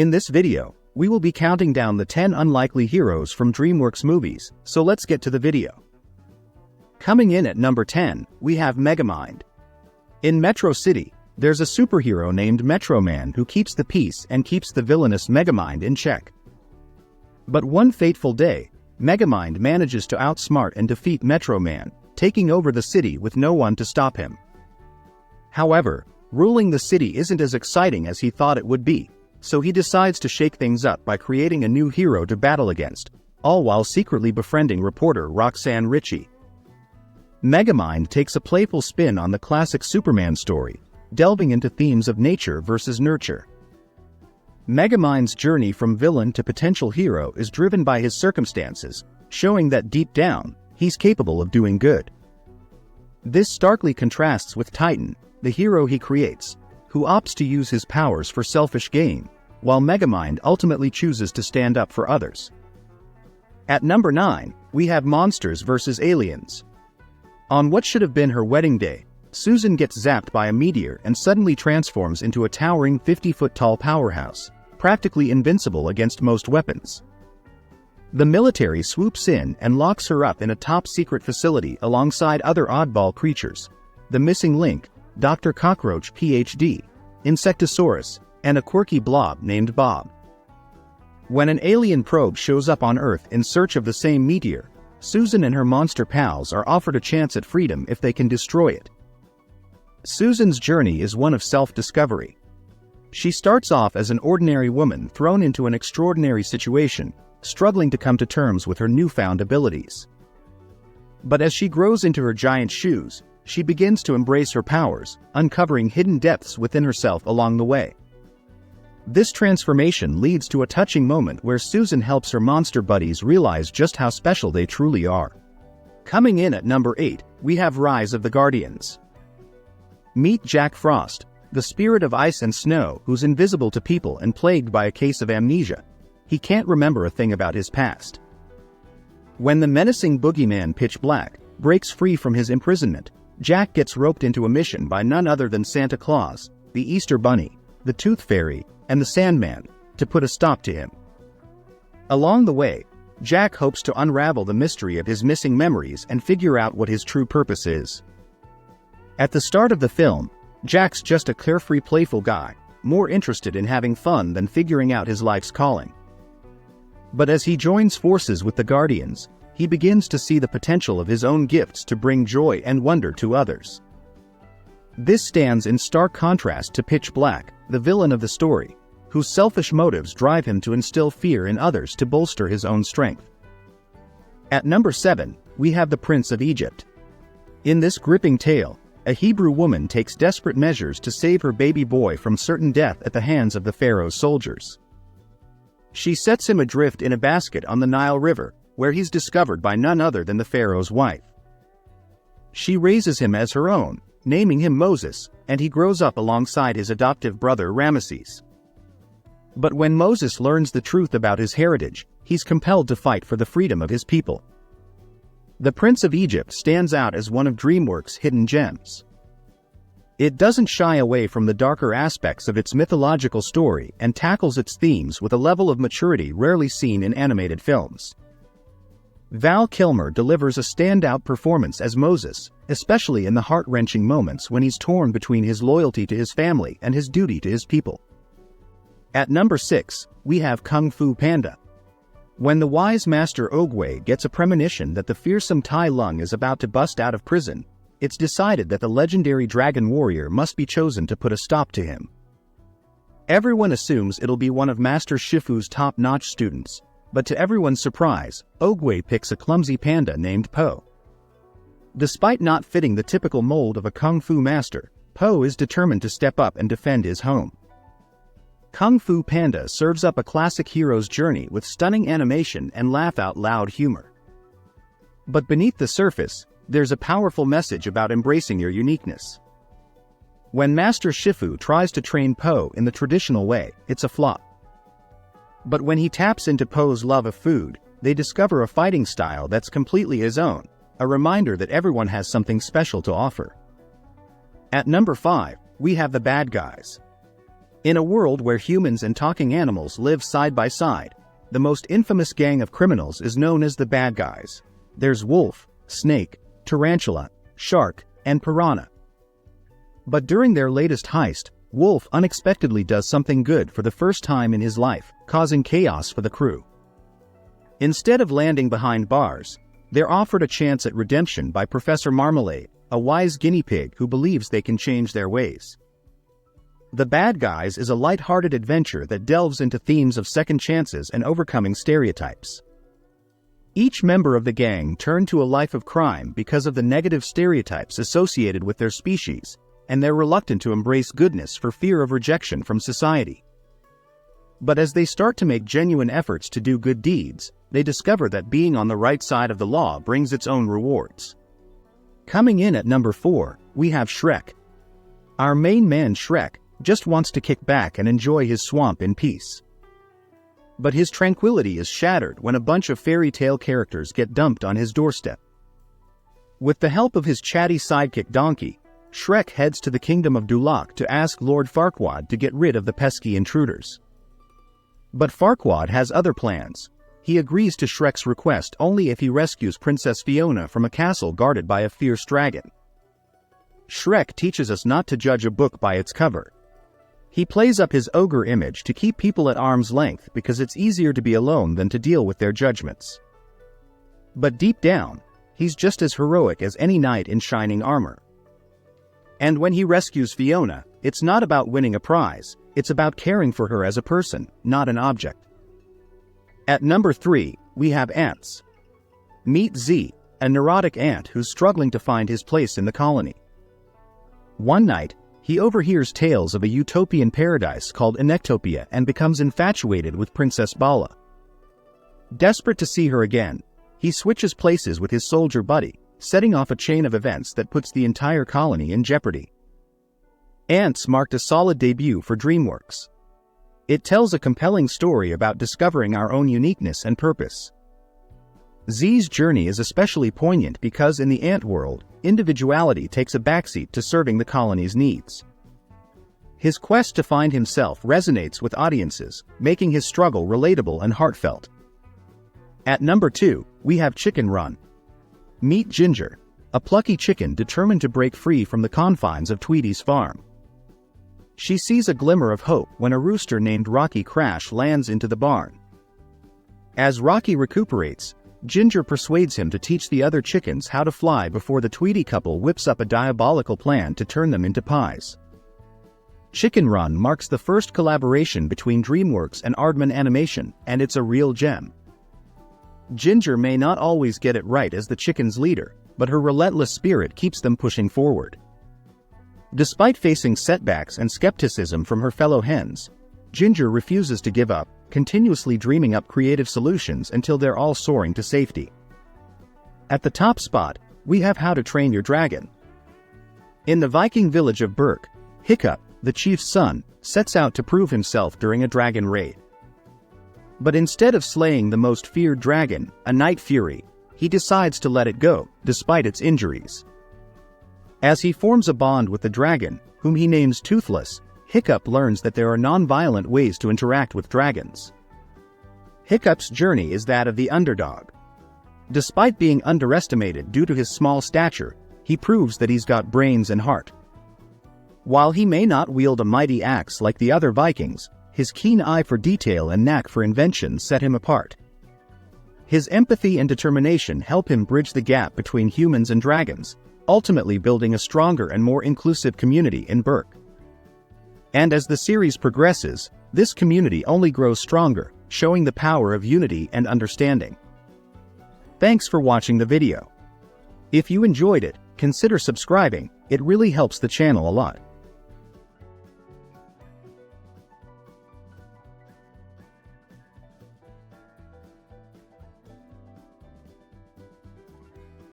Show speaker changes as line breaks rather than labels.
In this video, we will be counting down the 10 unlikely heroes from DreamWorks movies, so let's get to the video. Coming in at number 10, we have Megamind. In Metro City, there's a superhero named Metro Man who keeps the peace and keeps the villainous Megamind in check. But one fateful day, Megamind manages to outsmart and defeat Metro Man, taking over the city with no one to stop him. However, ruling the city isn't as exciting as he thought it would be, so he decides to shake things up by creating a new hero to battle against, all while secretly befriending reporter Roxanne Ritchie. Megamind takes a playful spin on the classic Superman story, delving into themes of nature versus nurture. Megamind's journey from villain to potential hero is driven by his circumstances, showing that deep down, he's capable of doing good. This starkly contrasts with Titan, the hero he creates, who opts to use his powers for selfish gain, while Megamind ultimately chooses to stand up for others. At number 9, we have Monsters vs. Aliens. On what should have been her wedding day, Susan gets zapped by a meteor and suddenly transforms into a towering 50-foot-tall powerhouse, practically invincible against most weapons. The military swoops in and locks her up in a top-secret facility alongside other oddball creatures, the missing link, Dr. Cockroach Ph.D., Insectosaurus, and a quirky blob named Bob. When an alien probe shows up on Earth in search of the same meteor, Susan and her monster pals are offered a chance at freedom if they can destroy it. Susan's journey is one of self-discovery. She starts off as an ordinary woman thrown into an extraordinary situation, struggling to come to terms with her newfound abilities. But as she grows into her giant shoes, she begins to embrace her powers, uncovering hidden depths within herself along the way. This transformation leads to a touching moment where Susan helps her monster buddies realize just how special they truly are. Coming in at number 8, we have Rise of the Guardians. Meet Jack Frost, the spirit of ice and snow who's invisible to people and plagued by a case of amnesia. He can't remember a thing about his past. When the menacing boogeyman Pitch Black breaks free from his imprisonment, Jack gets roped into a mission by none other than Santa Claus, the Easter Bunny, the Tooth Fairy, and the Sandman, to put a stop to him. Along the way, Jack hopes to unravel the mystery of his missing memories and figure out what his true purpose is. At the start of the film, Jack's just a carefree, playful guy, more interested in having fun than figuring out his life's calling. But as he joins forces with the Guardians, he begins to see the potential of his own gifts to bring joy and wonder to others. This stands in stark contrast to Pitch Black, the villain of the story, whose selfish motives drive him to instill fear in others to bolster his own strength. At number 7, we have the Prince of Egypt. In this gripping tale, a Hebrew woman takes desperate measures to save her baby boy from certain death at the hands of the Pharaoh's soldiers. She sets him adrift in a basket on the Nile River, where he's discovered by none other than the Pharaoh's wife. She raises him as her own, naming him Moses, and he grows up alongside his adoptive brother Ramesses. But when Moses learns the truth about his heritage, he's compelled to fight for the freedom of his people. The Prince of Egypt stands out as one of DreamWorks' hidden gems. It doesn't shy away from the darker aspects of its mythological story and tackles its themes with a level of maturity rarely seen in animated films. Val Kilmer delivers a standout performance as Moses, especially in the heart-wrenching moments when he's torn between his loyalty to his family and his duty to his people. At number 6, we have Kung Fu Panda. When the wise master Oogway gets a premonition that the fearsome Tai Lung is about to bust out of prison, it's decided that the legendary dragon warrior must be chosen to put a stop to him. Everyone assumes it'll be one of Master Shifu's top-notch students, but to everyone's surprise, Oogway picks a clumsy panda named Po. Despite not fitting the typical mold of a kung fu master, Po is determined to step up and defend his home. Kung Fu Panda serves up a classic hero's journey with stunning animation and laugh-out-loud humor. But beneath the surface, there's a powerful message about embracing your uniqueness. When Master Shifu tries to train Po in the traditional way, it's a flop. But when he taps into Po's love of food, they discover a fighting style that's completely his own, a reminder that everyone has something special to offer. At number 5, we have the bad guys. In a world where humans and talking animals live side by side, the most infamous gang of criminals is known as the bad guys. There's wolf, snake, tarantula, shark, and piranha. But during their latest heist, Wolf unexpectedly does something good for the first time in his life, causing chaos for the crew. Instead of landing behind bars, they're offered a chance at redemption by Professor Marmalade, a wise guinea pig who believes they can change their ways. The Bad Guys is a light-hearted adventure that delves into themes of second chances and overcoming stereotypes. Each member of the gang turned to a life of crime because of the negative stereotypes associated with their species, and they're reluctant to embrace goodness for fear of rejection from society. But as they start to make genuine efforts to do good deeds, they discover that being on the right side of the law brings its own rewards. Coming in at number 4, we have Shrek. Our main man Shrek just wants to kick back and enjoy his swamp in peace. But his tranquility is shattered when a bunch of fairy tale characters get dumped on his doorstep. With the help of his chatty sidekick Donkey, Shrek heads to the kingdom of Dulac to ask Lord Farquaad to get rid of the pesky intruders. But Farquaad has other plans. He agrees to Shrek's request only if he rescues Princess Fiona from a castle guarded by a fierce dragon. Shrek teaches us not to judge a book by its cover. He plays up his ogre image to keep people at arm's length because it's easier to be alone than to deal with their judgments. But deep down, he's just as heroic as any knight in shining armor. And when he rescues Fiona, it's not about winning a prize, it's about caring for her as a person, not an object. At number 3, we have ants. Meet Z, a neurotic ant who's struggling to find his place in the colony. One night, he overhears tales of a utopian paradise called Inectopia and becomes infatuated with Princess Bala. Desperate to see her again, he switches places with his soldier buddy, setting off a chain of events that puts the entire colony in jeopardy. Ants marked a solid debut for DreamWorks. It tells a compelling story about discovering our own uniqueness and purpose. Z's journey is especially poignant because in the ant world, individuality takes a backseat to serving the colony's needs. His quest to find himself resonates with audiences, making his struggle relatable and heartfelt. At number 2, we have Chicken Run. Meet Ginger, a plucky chicken determined to break free from the confines of Tweety's farm. She sees a glimmer of hope when a rooster named Rocky crash lands into the barn. As Rocky recuperates, Ginger persuades him to teach the other chickens how to fly before the Tweety couple whips up a diabolical plan to turn them into pies. Chicken Run marks the first collaboration between DreamWorks and Aardman Animation, and it's a real gem. Ginger may not always get it right as the chickens' leader, but her relentless spirit keeps them pushing forward. Despite facing setbacks and skepticism from her fellow hens, Ginger refuses to give up, continuously dreaming up creative solutions until they're all soaring to safety. At the top spot, we have How to Train Your Dragon. In the Viking village of Berk, Hiccup, the chief's son, sets out to prove himself during a dragon raid. But instead of slaying the most feared dragon, a night fury, he decides to let it go, despite its injuries. As he forms a bond with the dragon, whom he names Toothless, Hiccup learns that there are non-violent ways to interact with dragons. Hiccup's journey is that of the underdog. Despite being underestimated due to his small stature, he proves that he's got brains and heart. While he may not wield a mighty axe like the other Vikings, his keen eye for detail and knack for invention set him apart. His empathy and determination help him bridge the gap between humans and dragons, ultimately building a stronger and more inclusive community in Berk. And as the series progresses, this community only grows stronger, showing the power of unity and understanding. Thanks for watching the video. If you enjoyed it, consider subscribing, it really helps the channel a lot.